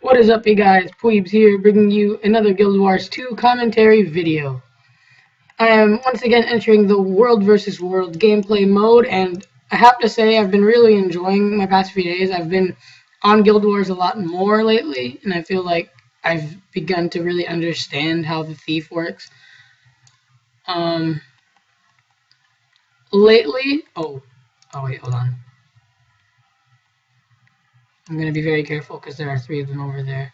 What is up, you guys? Pweebs here, bringing you another Guild Wars 2 commentary video. I am once again entering the World vs. World gameplay mode, and I have to say I've been really enjoying my past few days. I've been on Guild Wars a lot more lately, and I feel like I've begun to really understand how the thief works. Lately... Oh wait, hold on. I'm going to be very careful because there are 3 of them over there.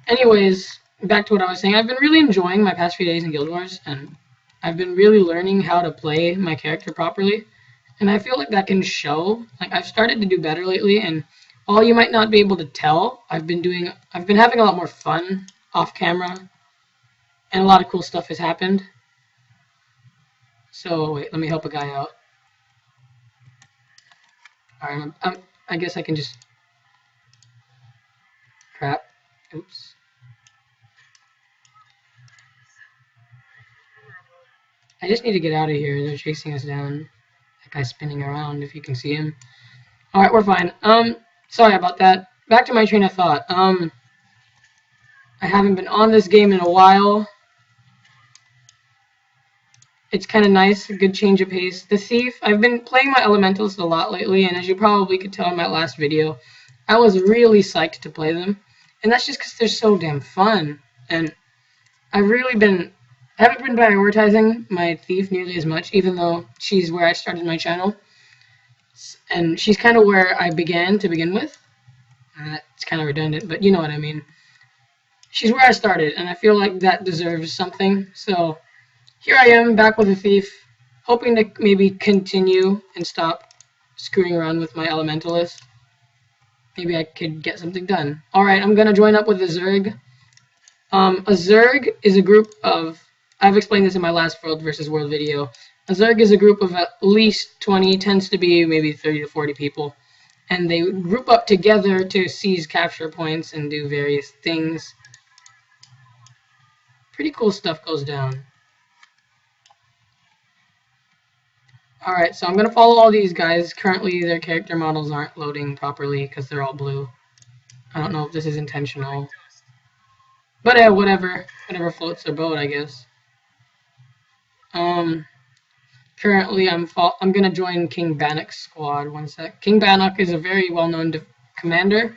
Anyways, back to what I was saying. I've been really enjoying my past few days in Guild Wars, and I've been really learning how to play my character properly. And I feel like that can show. Like, I've started to do better lately, and while you might not be able to tell, I've been having a lot more fun off camera, and a lot of cool stuff has happened. So, wait, let me help a guy out. Alright, I guess I can just... Crap. Oops. I just need to get out of here. They're chasing us down. That guy's spinning around, if you can see him. Alright, we're fine. Sorry about that. Back to my train of thought. I haven't been on this game in a while. It's kind of nice, a good change of pace. The Thief, I've been playing my Elementals a lot lately, and as you probably could tell in my last video, I was really psyched to play them. And that's just because they're so damn fun. And I haven't been prioritizing my Thief nearly as much, even though she's where I started my channel. And she's kind of where I began to begin with. It's kind of redundant, but you know what I mean. She's where I started, and I feel like that deserves something. So here I am, back with a Thief, hoping to maybe continue and stop screwing around with my Elementalist. Maybe I could get something done. Alright, I'm going to join up with a Zerg. A Zerg is a group of... I've explained this in my last World vs. World video. A Zerg is a group of at least 20, tends to be maybe 30 to 40 people. And they group up together to seize capture points and do various things. Pretty cool stuff goes down. Alright, so I'm going to follow all these guys. Currently, their character models aren't loading properly because they're all blue. I don't know if this is intentional. But yeah, whatever floats their boat, I guess. Currently, I'm gonna join King Bannock's squad. One sec. King Bannock is a very well-known commander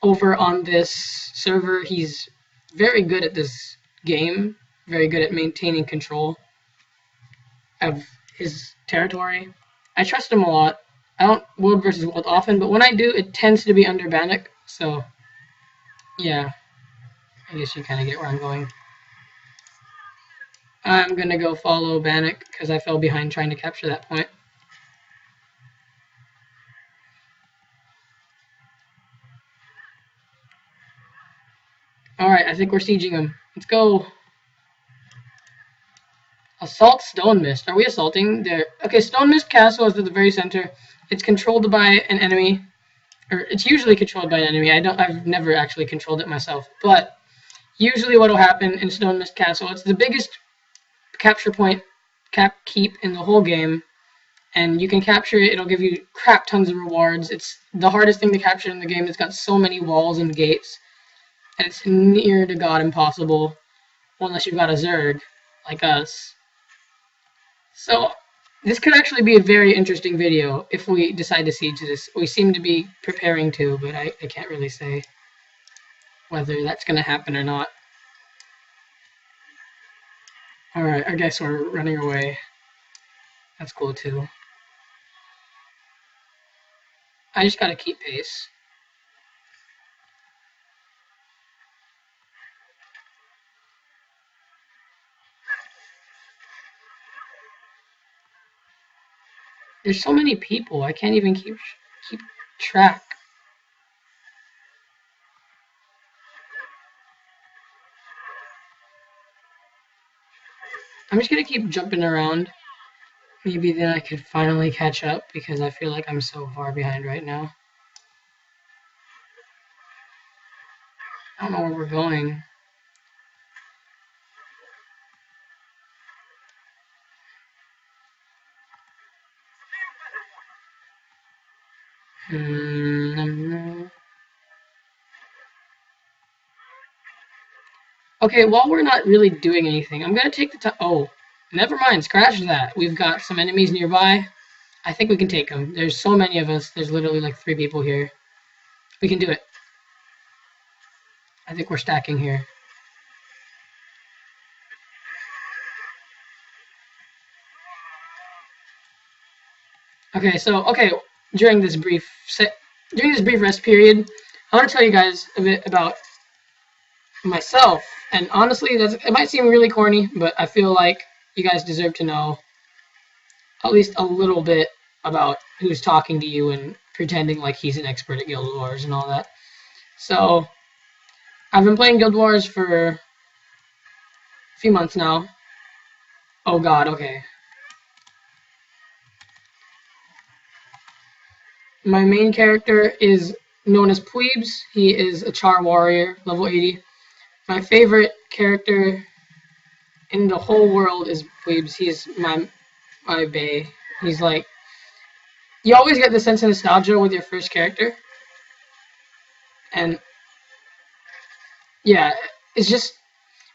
over on this server. He's very good at this game. Very good at maintaining control of his territory. I trust him a lot. I don't World versus World often, but when I do, it tends to be under Bannock. So, yeah. I guess you kind of get where I'm going. I'm going to go follow Bannock because I fell behind trying to capture that point. Alright, I think we're sieging him. Let's go. Assault Stone Mist. Are we assaulting there? Okay, Stone Mist Castle is at the very center. It's controlled by an enemy. Or it's usually controlled by an enemy. I've never actually controlled it myself. But usually what will happen in Stone Mist Castle, it's the biggest capture point keep in the whole game, and you can capture it. It'll give you crap tons of rewards. It's the hardest thing to capture in the game. It's got so many walls and gates, and it's near to god impossible unless you've got a Zerg like us. So this could actually be a very interesting video if we decide to siege this. We seem to be preparing to, but I can't really say whether that's going to happen or not. Alright, I guess we're running away. That's cool too. I just gotta keep pace. There's so many people, I can't even keep track. I'm just gonna keep jumping around. Maybe then I could finally catch up because I feel like I'm so far behind right now. I don't know where we're going. Okay, while we're not really doing anything, I'm gonna take the time. Oh, never mind. Scratch that. We've got some enemies nearby. I think we can take them. There's so many of us. There's literally like 3 people here. We can do it. I think we're stacking here. Okay, so during this brief rest period, I want to tell you guys a bit about myself. And honestly, it might seem really corny, but I feel like you guys deserve to know at least a little bit about who's talking to you and pretending like he's an expert at Guild Wars and all that. So, I've been playing Guild Wars for a few months now. Oh god, okay. My main character is known as Pweebs. He is a Char Warrior, level 80. My favorite character in the whole world is Pweebs. He's my bae. He's like, you always get the sense of nostalgia with your first character. And yeah, it's just,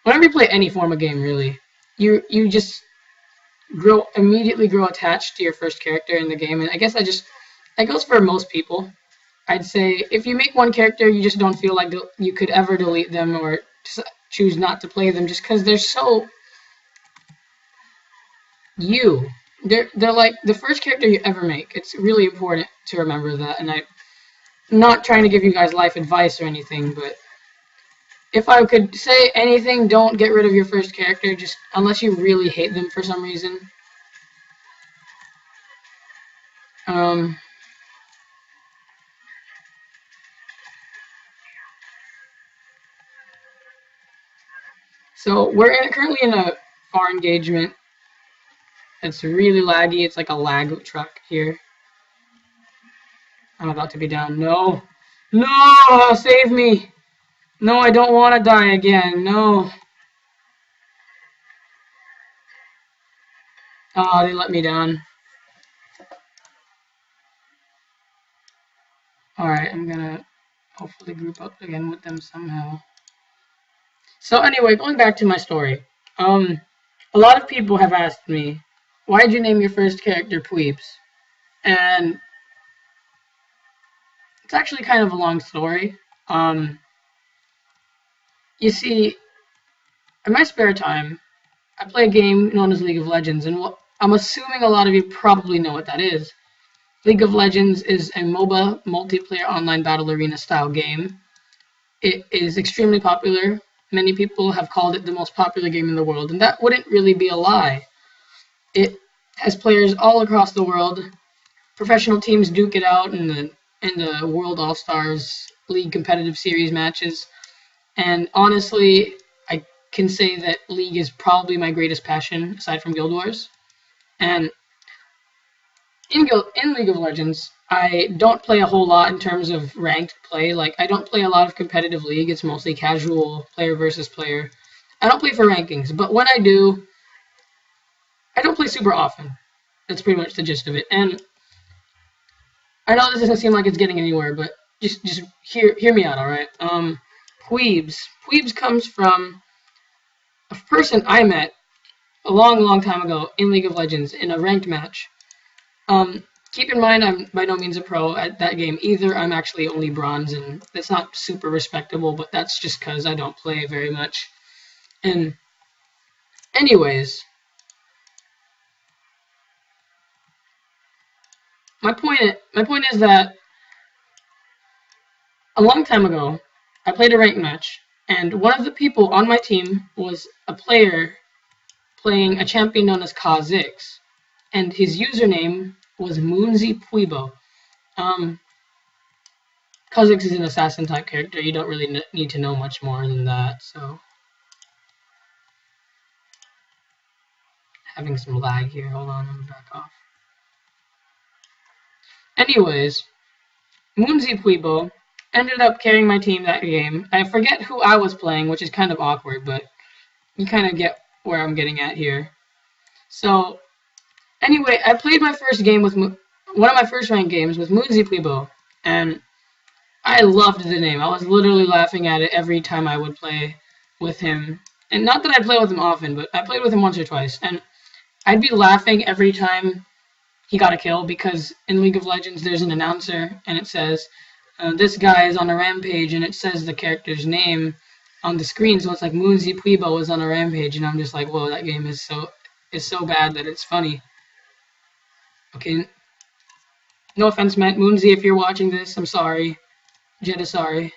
whenever you play any form of game, really, you just immediately grow attached to your first character in the game. And I guess that goes for most people. I'd say if you make one character, you just don't feel like you could ever delete them or just choose not to play them just because they're so you. They're like the first character you ever make. It's really important to remember that. And I'm not trying to give you guys life advice or anything, but if I could say anything, don't get rid of your first character, just unless you really hate them for some reason. So we're currently in a far engagement. It's really laggy. It's like a lag truck here. I'm about to be down. No! No! Save me! No, I don't want to die again. No. Oh, they let me down. Alright, I'm gonna hopefully group up again with them somehow. So anyway, going back to my story. A lot of people have asked me, why did you name your first character Pweebs? And it's actually kind of a long story. You see, in my spare time, I play a game known as League of Legends, and I'm assuming a lot of you probably know what that is. League of Legends is a MOBA, multiplayer online battle arena style game. It is extremely popular. Many people have called it the most popular game in the world, and that wouldn't really be a lie. It has players all across the world. Professional teams duke it out in the World All-Stars League competitive series matches. And honestly, I can say that League is probably my greatest passion, aside from Guild Wars. And in League of Legends, I don't play a whole lot in terms of ranked play. Like, I don't play a lot of competitive League. It's mostly casual player versus player. I don't play for rankings, but when I do, I don't play super often. That's pretty much the gist of it. And I know this doesn't seem like it's getting anywhere, but just hear me out, alright? Pweebs comes from a person I met a long time ago in League of Legends in a ranked match. Keep in mind, I'm by no means a pro at that game either. I'm actually only bronze, and that's not super respectable, but that's just because I don't play very much. And anyways, my point is that a long time ago, I played a ranked match, and one of the people on my team was a player playing a champion known as Kha'Zix, and his username was Moonzy Pweebo. Kha'Zix is an assassin type character. You don't really need to know much more than that, so. Having some lag here. Hold on, I'm back off. Anyways, Moonzy Pweebo ended up carrying my team that game. I forget who I was playing, which is kind of awkward, but you kind of get where I'm getting at here. So, anyway, I played my first game with one of my first ranked games with Moonzy Pweebo, and I loved the name. I was literally laughing at it every time I would play. with him, and not that I play with him often, but I played with him once or twice, and I'd be laughing every time he got a kill, because in League of Legends there's an announcer, and it says, this guy is on a rampage, and it says the character's name on the screen, so it's like Moonzy Pweebo is on a rampage, and I'm just like, whoa, that game is so bad that it's funny. Okay, no offense, Matt Moonzy, if you're watching this, I'm sorry. Jetta, sorry.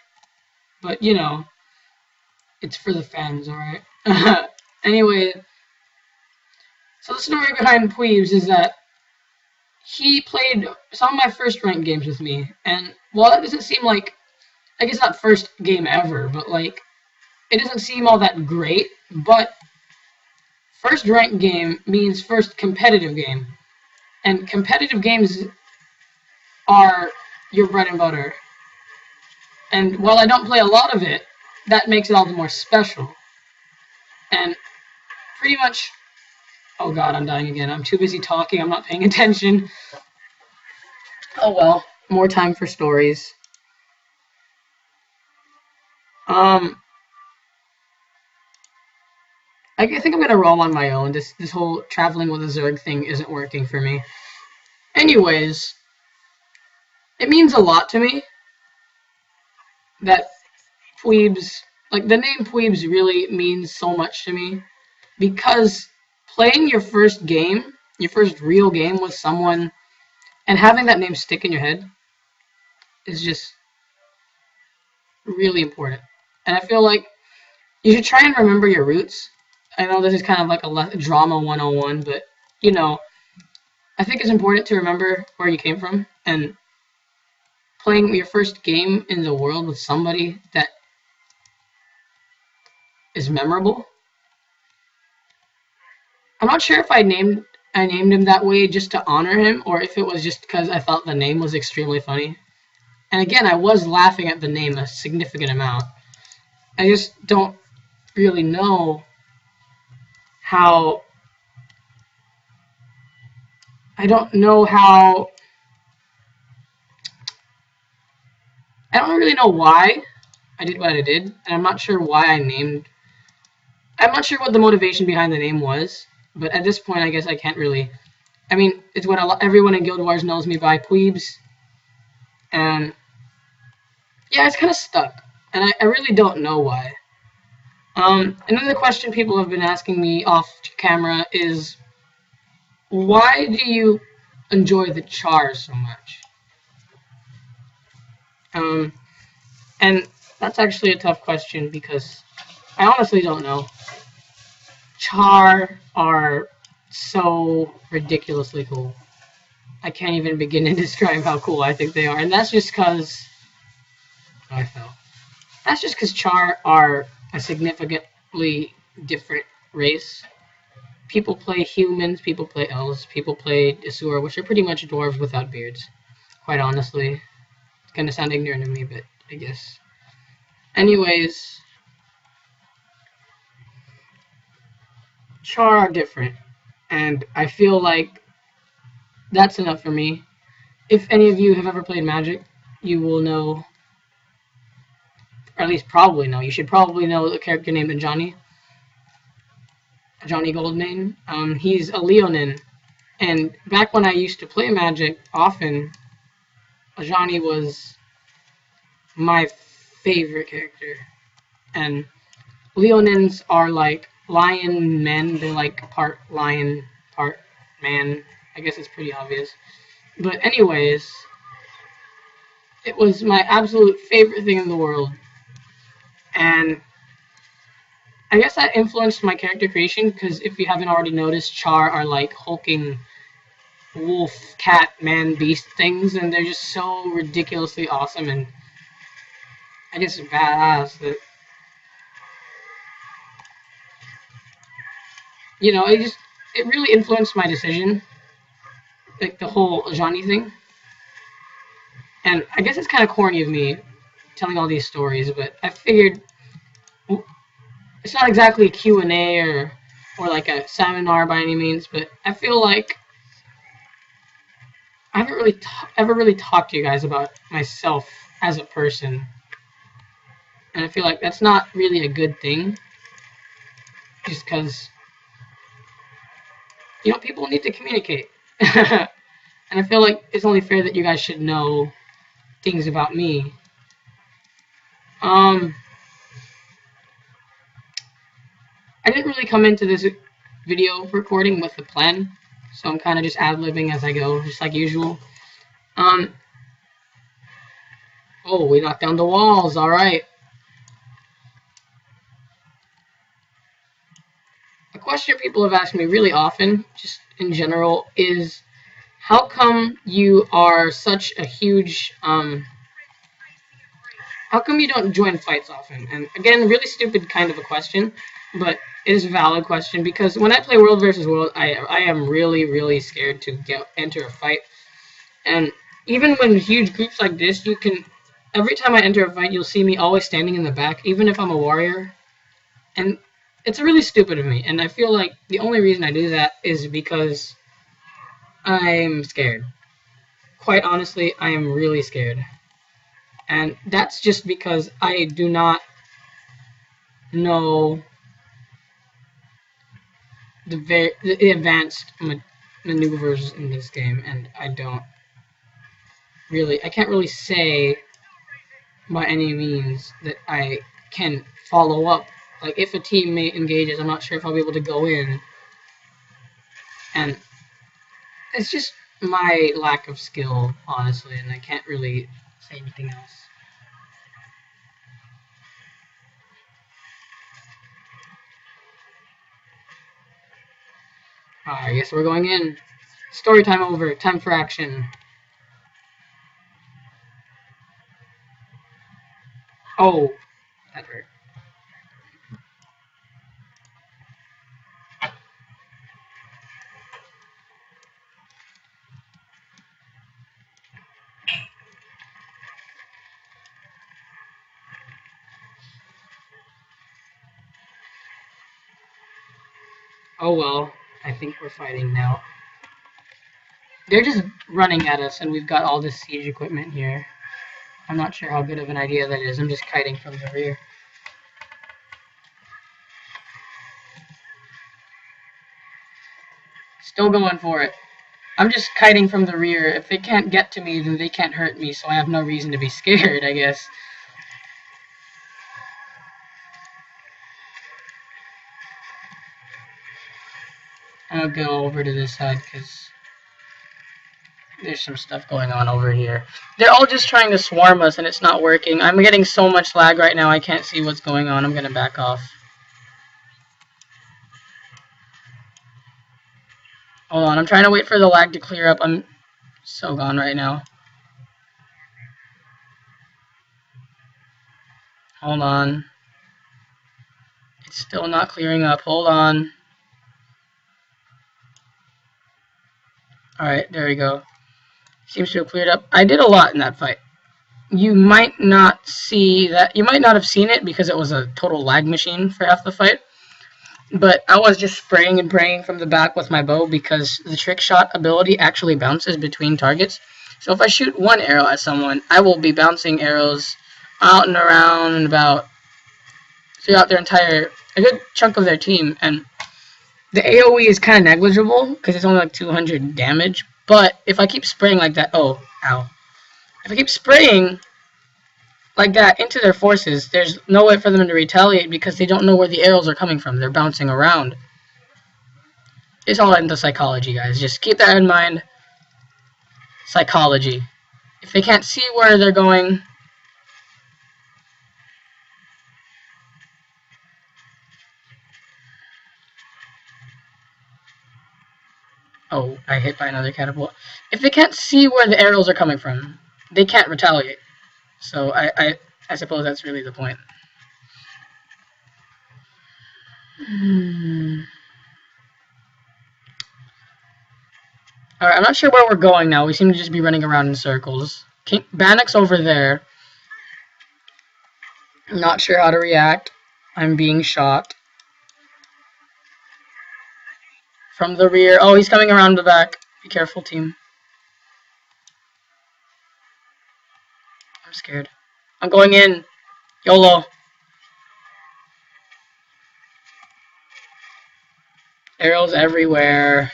But, you know, it's for the fans, alright? Anyway, so the story behind Pweebs is that he played some of my first ranked games with me, and while that doesn't seem like, I guess not first game ever, but like, it doesn't seem all that great, but first ranked game means first competitive game, and competitive games are your bread and butter. And while I don't play a lot of it, that makes it all the more special. And pretty much, oh god, I'm dying again. I'm too busy talking, I'm not paying attention. Oh well, more time for stories. I think I'm gonna roll on my own. This whole traveling with a Zerg thing isn't working for me. Anyways, it means a lot to me that Pweebs, like the name Pweebs really means so much to me, because playing your first game, your first real game with someone, and having that name stick in your head is just really important. And I feel like you should try and remember your roots. I know this is kind of like a drama 101, but, you know, I think it's important to remember where you came from, and playing your first game in the world with somebody that is memorable. I'm not sure if I named him that way just to honor him, or if it was just because I thought the name was extremely funny. And again, I was laughing at the name a significant amount. I just don't really know how... I don't really know why I did what I did, and I'm not sure why I'm not sure what the motivation behind the name was, but at this point, I guess I can't really... I mean, it's what everyone in Guild Wars knows me by, Pweebs, and yeah, it's kind of stuck, and I really don't know why. Another question people have been asking me off camera is, why do you enjoy the Char so much? And that's actually a tough question, because I honestly don't know. Char are so ridiculously cool. I can't even begin to describe how cool I think they are, and that's just because... Oh, I fell. That's just because Char are a significantly different race. People play humans, people play elves, people play Asura, which are pretty much dwarves without beards. Quite honestly. It's gonna sound ignorant of me, but I guess. Anyways, Char are different, and I feel like that's enough for me. If any of you have ever played Magic, you will know, or at least probably know, you should probably know the character named Ajani. Ajani Goldmane. He's a Leonin, and back when I used to play Magic often, Ajani was my favorite character. And Leonins are like lion men. They're like part lion, part man. I guess it's pretty obvious. But anyways, it was my absolute favorite thing in the world. And I guess that influenced my character creation, because if you haven't already noticed, Char are like hulking wolf, cat, man, beast things, and they're just so ridiculously awesome, and I guess badass that, you know, it really influenced my decision, like the whole Ajani thing. And I guess it's kind of corny of me telling all these stories, but I figured it's not exactly a Q&A or like a seminar by any means, but I feel like I haven't really ever really talked to you guys about myself as a person, and I feel like that's not really a good thing. just because, you know, people need to communicate. And I feel like it's only fair that you guys should know things about me. I didn't really come into this video recording with a plan, so I'm kind of just ad-libbing as I go, just like usual. Oh, we knocked down the walls, alright. A question people have asked me really often, just in general, is how come you are such a huge, how come you don't join fights often? And again, really stupid kind of a question, but it is a valid question because when I play World versus World, I am really, really scared to enter a fight. And even when huge groups like this, you can, every time I enter a fight, you'll see me always standing in the back, even if I'm a warrior. And it's really stupid of me. And I feel like the only reason I do that is because I'm scared. Quite honestly, I am really scared. And that's just because I do not know the advanced maneuvers in this game, and I can't really say by any means that I can follow up. Like, if a teammate engages, I'm not sure if I'll be able to go in. And it's just my lack of skill, honestly, and I can't really say anything else. I guess we're going in. Story time over. Time for action. Oh, that hurt. Oh well, I think we're fighting now. They're just running at us, and we've got all this siege equipment here. I'm not sure how good of an idea that is. I'm just kiting from the rear. Still going for it. I'm just kiting from the rear. If they can't get to me, then they can't hurt me, so I have no reason to be scared, I guess. I'll go over to this side, because there's some stuff going on over here. They're all just trying to swarm us, and it's not working. I'm getting so much lag right now, I can't see what's going on. I'm going to back off. Hold on, I'm trying to wait for the lag to clear up. I'm so gone right now. Hold on. It's still not clearing up. Hold on. Alright, there we go. Seems to have cleared up. I did a lot in that fight. You might not see that. You might not have seen it because it was a total lag machine for half the fight. But I was just spraying and praying from the back with my bow because the trick shot ability actually bounces between targets. So if I shoot one arrow at someone, I will be bouncing arrows out and around and about throughout a good chunk of their team. And the AoE is kind of negligible because it's only like 200 damage. But if I keep spraying like that, oh, ow. If I keep spraying like that into their forces, there's no way for them to retaliate because they don't know where the arrows are coming from. They're bouncing around. It's all in the psychology, guys. Just keep that in mind. Psychology. If they can't see where they're going, oh, I hit by another catapult. If they can't see where the arrows are coming from, they can't retaliate. So I suppose that's really the point. Alright, I'm not sure where we're going now. We seem to just be running around in circles. Bannock's over there. I'm not sure how to react. I'm being shot. From the rear. Oh, he's coming around the back. Be careful, team. I'm scared. I'm going in. YOLO. Arrows everywhere.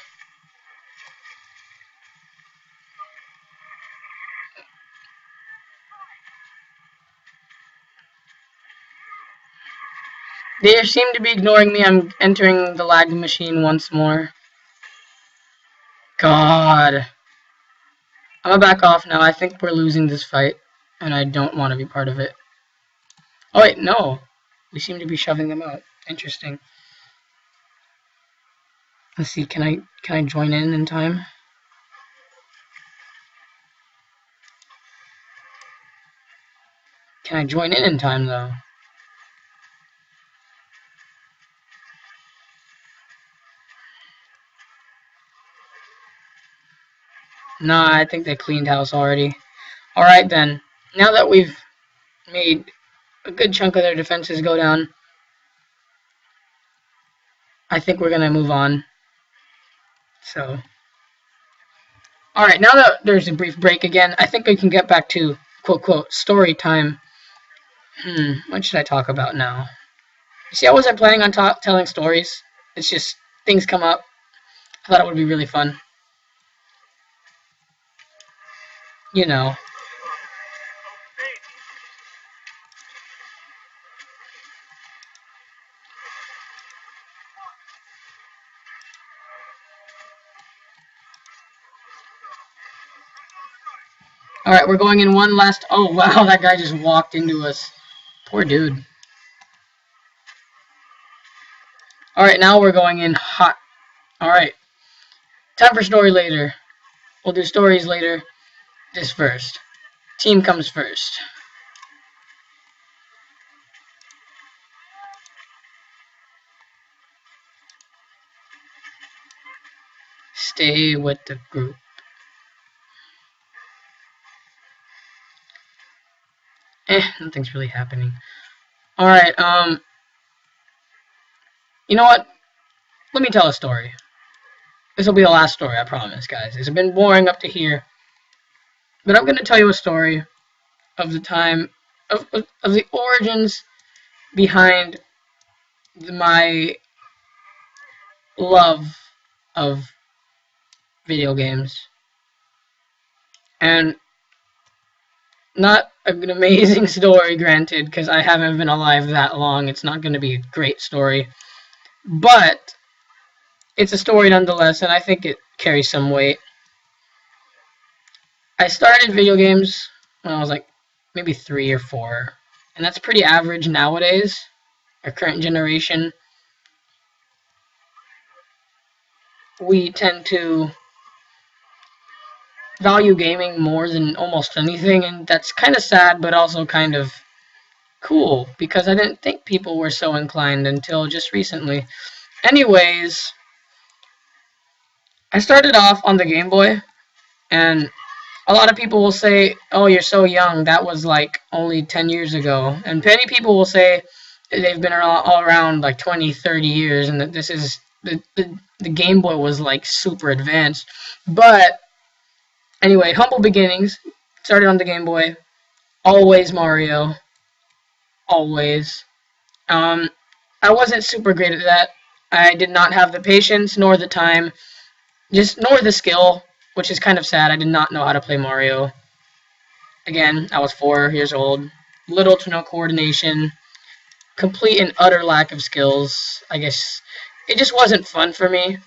They seem to be ignoring me. I'm entering the lag machine once more. God. I'm gonna back off now. I think we're losing this fight, and I don't want to be part of it. Oh wait, no. We seem to be shoving them out. Interesting. Let's see, can I join in time? Can I join in time, though? Nah, I think they cleaned house already. Alright then. Now that we've made a good chunk of their defenses go down, I think we're gonna move on. So. Alright, now that there's a brief break again, I think we can get back to, quote, quote, story time. What should I talk about now? You see, I wasn't planning on telling stories. It's just, things come up. I thought it would be really fun. You know. Alright, we're going in one last... Oh, wow, that guy just walked into us. Poor dude. Alright, now we're going in hot. Alright. Time for story later. We'll do stories later. This first. Team comes first. Stay with the group. Nothing's really happening. Alright, you know what? Let me tell a story. This will be the last story, I promise, guys. It's been boring up to here. But I'm going to tell you a story of the time, of the origins behind my love of video games. And not an amazing story, granted, because I haven't been alive that long. It's not going to be a great story. But it's a story nonetheless, and I think it carries some weight. I started video games when I was like maybe 3 or 4. And that's pretty average nowadays, our current generation. We tend to value gaming more than almost anything, and that's kind of sad, but also kind of cool, because I didn't think people were so inclined until just recently. Anyways, I started off on the Game Boy, and a lot of people will say, oh, you're so young, that was like only 10 years ago, and many people will say they've been all around like 20, 30 years, and that this is, the Game Boy was like super advanced. But anyway, humble beginnings. Started on the Game Boy. Always Mario. Always. I wasn't super great at that. I did not have the patience, nor the time, nor the skill, which is kind of sad. I did not know how to play Mario. Again, I was 4 years old. Little to no coordination. Complete and utter lack of skills. I guess it just wasn't fun for me.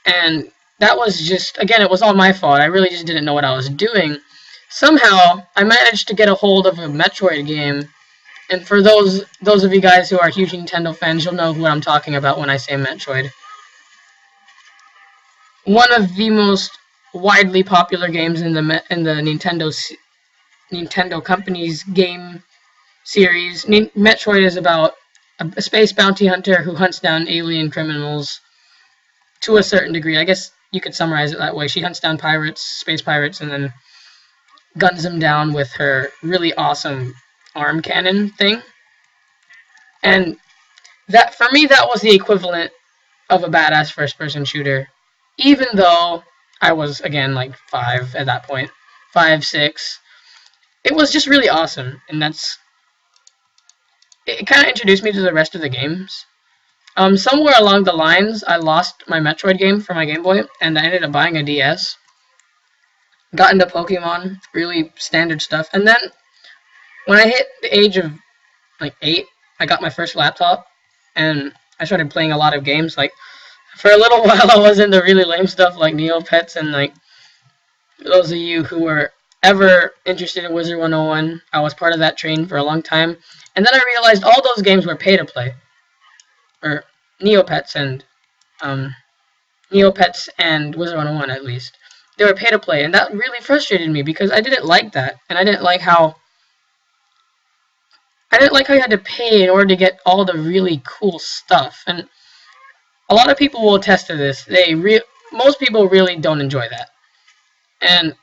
And that was just, again, it was all my fault. I really just didn't know what I was doing. Somehow, I managed to get a hold of a Metroid game. And for those of you guys who are huge Nintendo fans, you'll know what I'm talking about when I say Metroid. One of the most widely popular games in the Nintendo company's game series. Metroid is about a space bounty hunter who hunts down alien criminals to a certain degree. I guess you could summarize it that way. She hunts down pirates, space pirates, and then guns them down with her really awesome arm cannon thing. And that, for me, that was the equivalent of a badass first-person shooter. Even though I was, again, like 5 at that point. 5, 6. It was just really awesome. And it kind of introduced me to the rest of the games. Somewhere along the lines, I lost my Metroid game for my Game Boy, and I ended up buying a DS. Got into Pokemon, really standard stuff. And then when I hit the age of like 8, I got my first laptop, and I started playing a lot of games. Like for a little while, I was into really lame stuff like Neopets, and like those of you who were ever interested in Wizard 101, I was part of that train for a long time. And then I realized all those games were pay to play, or Neopets and um, Neopets and Wizard 101 at least. They were pay to play, and that really frustrated me because I didn't like that, and I didn't like how you had to pay in order to get all the really cool stuff. And a lot of people will attest to this. Most people really don't enjoy that. And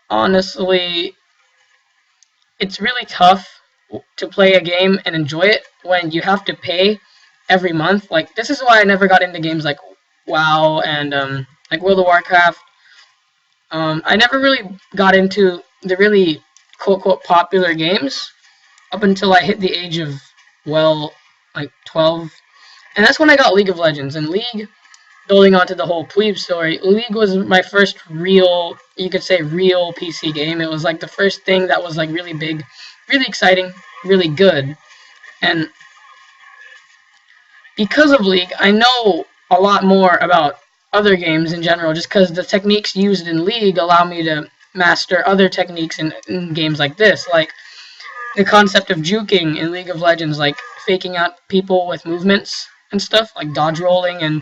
honestly, it's really tough to play a game and enjoy it when you have to pay every month. Like, this is why I never got into games like WoW and like World of Warcraft. I never really got into the really quote-unquote popular games up until I hit the age of, well, like 12. And that's when I got League of Legends. And League, building onto the whole Pweebs story, League was my first real, you could say, real PC game. It was like the first thing that was like really big, really exciting, really good. And because of League, I know a lot more about other games in general, just because the techniques used in League allow me to master other techniques in games like this, like the concept of juking in League of Legends, like faking out people with movements and stuff, like dodge rolling and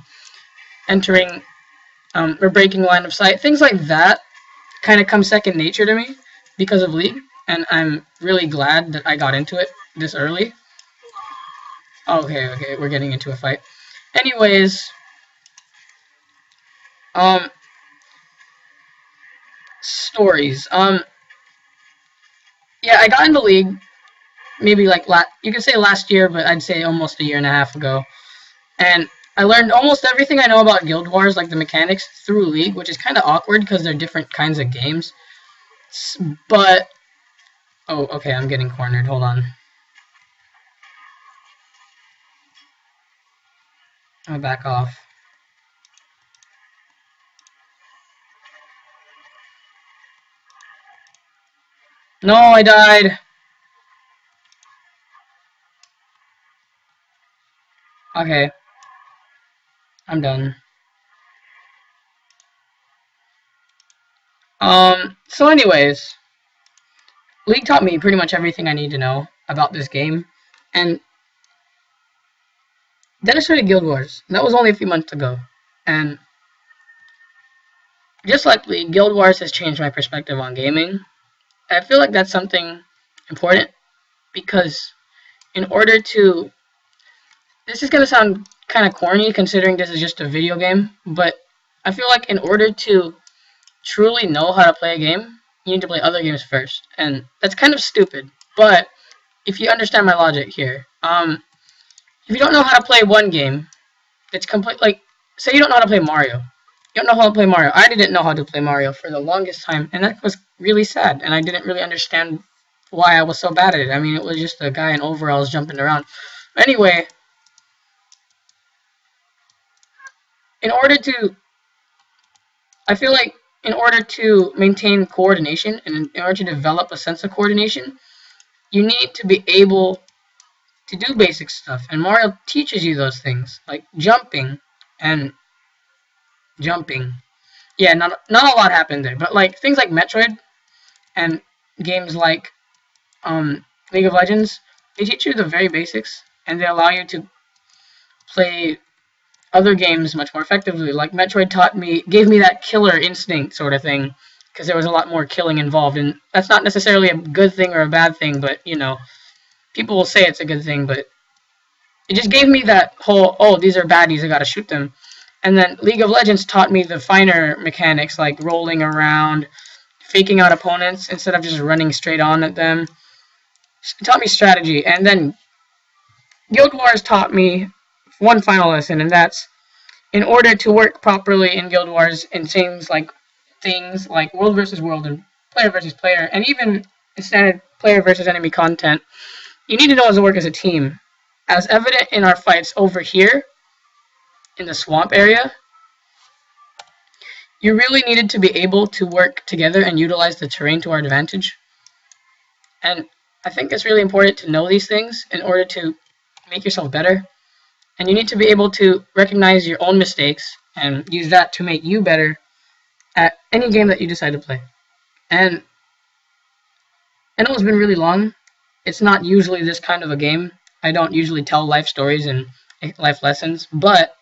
entering or breaking line of sight. Things like that kind of come second nature to me because of League, and I'm really glad that I got into it this early. Okay, we're getting into a fight. Anyways, stories. Yeah, I got into League maybe like you could say last year, but I'd say almost a year and a half ago. And I learned almost everything I know about Guild Wars, like the mechanics, through League, which is kind of awkward because they're different kinds of games. But oh, okay, I'm getting cornered. Hold on. I'll back off. No, I died. Okay. I'm done. So anyways, League taught me pretty much everything I need to know about this game. And then I started Guild Wars. That was only a few months ago. And just like League, Guild Wars has changed my perspective on gaming. I feel like that's something important because in order to... This is going to sound kind of corny considering this is just a video game, but I feel like in order to truly know how to play a game, you need to play other games first. And that's kind of stupid, but if you understand my logic here, if you don't know how to play one game, it's complete, like, say you don't know how to play Mario. You don't know how to play Mario. I didn't know how to play Mario for the longest time, and that was really sad, and I didn't really understand why I was so bad at it. I mean, it was just a guy in overalls jumping around. Anyway, I feel like in order to maintain coordination and in order to develop a sense of coordination, you need to be able to do basic stuff. And Mario teaches you those things, like jumping and jumping. Yeah, not a lot happened there, but like things like Metroid and games like League of Legends, they teach you the very basics, and they allow you to play other games much more effectively. Like Metroid gave me that killer instinct sort of thing, because there was a lot more killing involved, and that's not necessarily a good thing or a bad thing, but you know, people will say it's a good thing, but it just gave me that whole, oh, these are baddies, I gotta shoot them. And then League of Legends taught me the finer mechanics, like rolling around, faking out opponents instead of just running straight on at them. It taught me strategy. And then Guild Wars taught me one final lesson, and that's in order to work properly in Guild Wars in things like world versus world and player versus player, and even standard player versus enemy content, you need to know how to work as a team. As evident in our fights over here, in the swamp area, you really needed to be able to work together and utilize the terrain to our advantage. And I think it's really important to know these things in order to make yourself better. And you need to be able to recognize your own mistakes and use that to make you better at any game that you decide to play. And I know it's been really long. It's not usually this kind of a game. I don't usually tell life stories and life lessons, but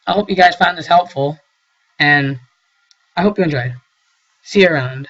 I hope you guys found this helpful, and I hope you enjoyed. See you around.